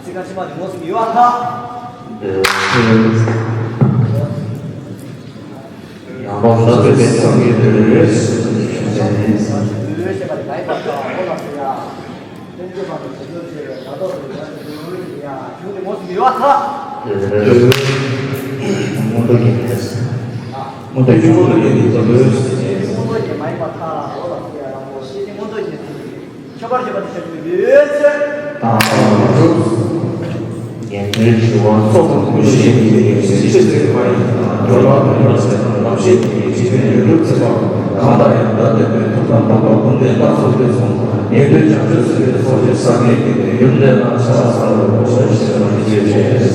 지금까지만의 모습 유한하. 야망스럽게 성의를 세마리 많이 봤다. 올랐어야. 현재만의 전도지를 나도 야, 형의 모습 유한하. 모두에게 많이 봤다. 올랐어야. 시즌 모두에게 처벌을 받으셨는데. 也是指望做同事也是这个关系啊，有了有了老师也是有这个，然后大家的通常包括本地当时这种面对讲师这个说是商业的，有的呢像我说是一些确实。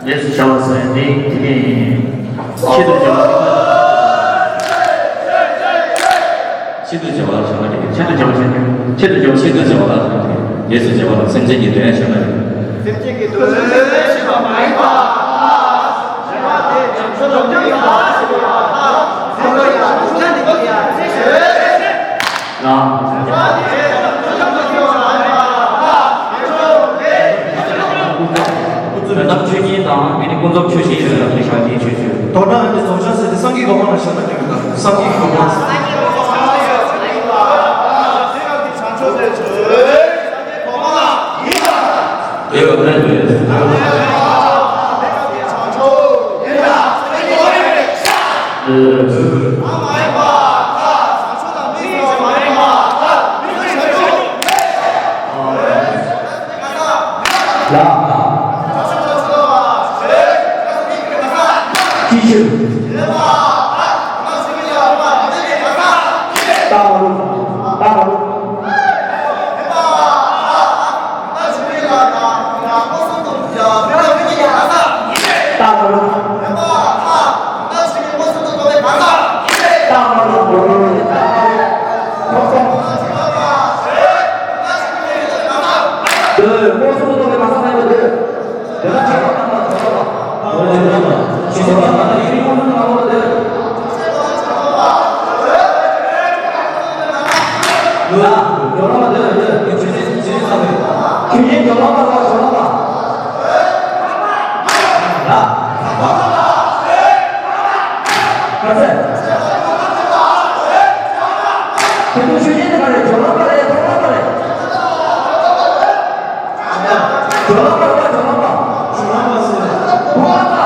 예수 잡았어요. 되게 시도 잡아서 예수 잡아서 선생이 돼야 하잖아요.工作休息是非常地确实。当然，你总算是生意搞好了，相当这个生意搞好。这个认对。继续。大马路，大马路。大马路。大马路。对，摸索都没马上来的对，等他讲到。我 주진 전화가 전화가. 그렇지. 계속 주진이 말해. 전화가 해. 전화가 해. 전화가 해. 전화가. 전화가 쓰네. 전화가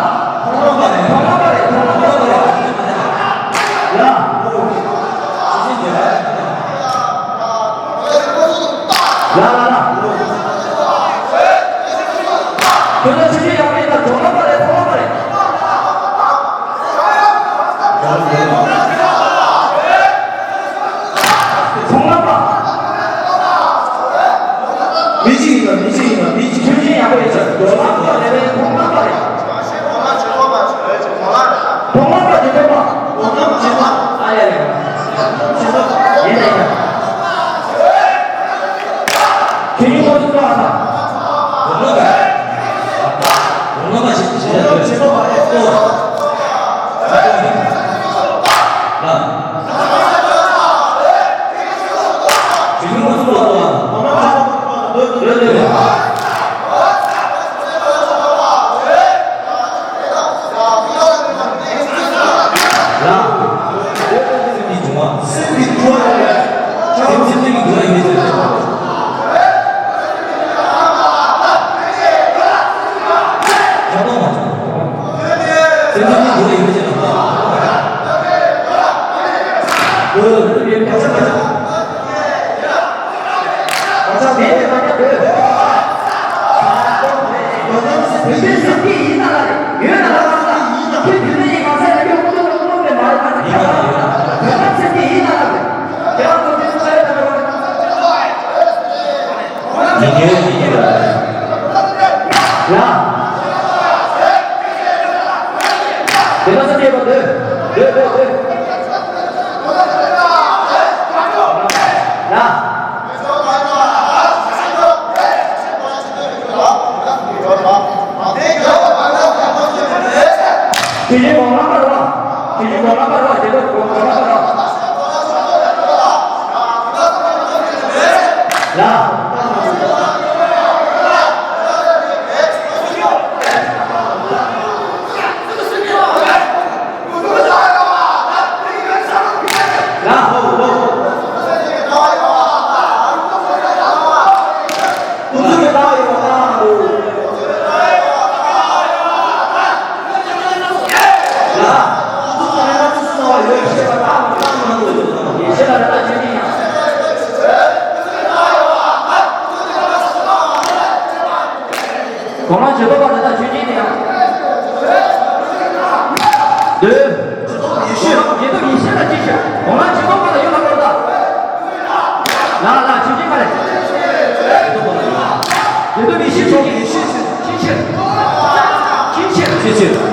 해. 전화가 해. 야. 야. 그래서 주진이 앞에다 전화가 해. 전화가 해. 미지 주진이 앞에 있어. 전화가 내면 통화가 해. 통화가 되잖아. 아니. 얘네. 주진 모습 좋아한다. 얼마나 진짜 제가 했어. 지금 무슨 거 내가 선택해봤는데 길이 뭐나 가라 길이 뭐나 가라 제가 뭐나 가라 공안 제도받았다 주진이야. 네. 얘도 이시다 지시. 공안 제도받아 연락받아. 나 주진 말해. 얘도 이시 저기 지시.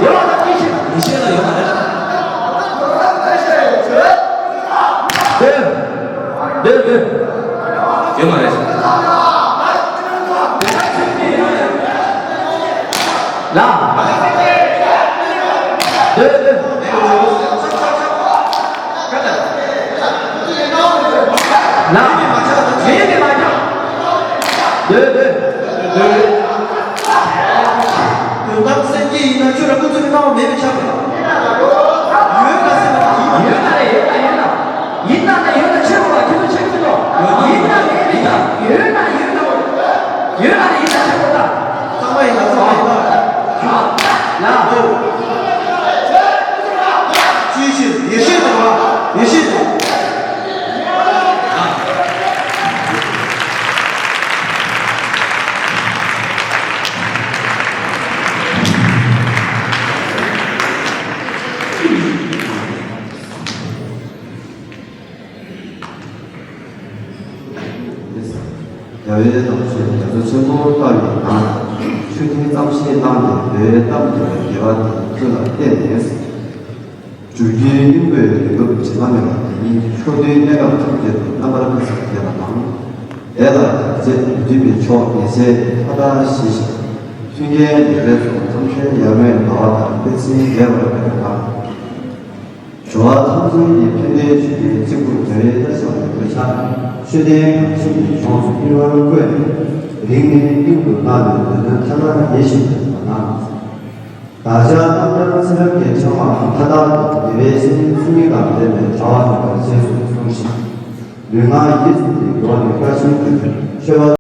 연락받아 지시. 이시가 연락해. 네. 연락해. 얘네 맞아.当生意呢，就是工作人让没人下班。옛날에 최고가 계속 최고죠. 옛날에 최고다. 继续也是的吧，也是的。야외 당시 여자 최고까지 슈팅 땀시 땅에 야외 땀들 개와 전화 때에서 주기 인구의 연극을 지나면 이 초대 내가 특제도 남아라면서 대화방 애다 이제 우집이 초 이제 하다 시시 휘게 예배소 삼천 야외 나와다 배치 대화를 해봐 좋아 탐승이 편대 주기 직구 대회에서 确定心理创作필요한 거에 링의 인구 나누는 하나는 예시입니다. 다시한 남자스럽게 정확하다 예외신 승리가 되면 자원과 재수 성신 능하 예수의 요한의 가신 그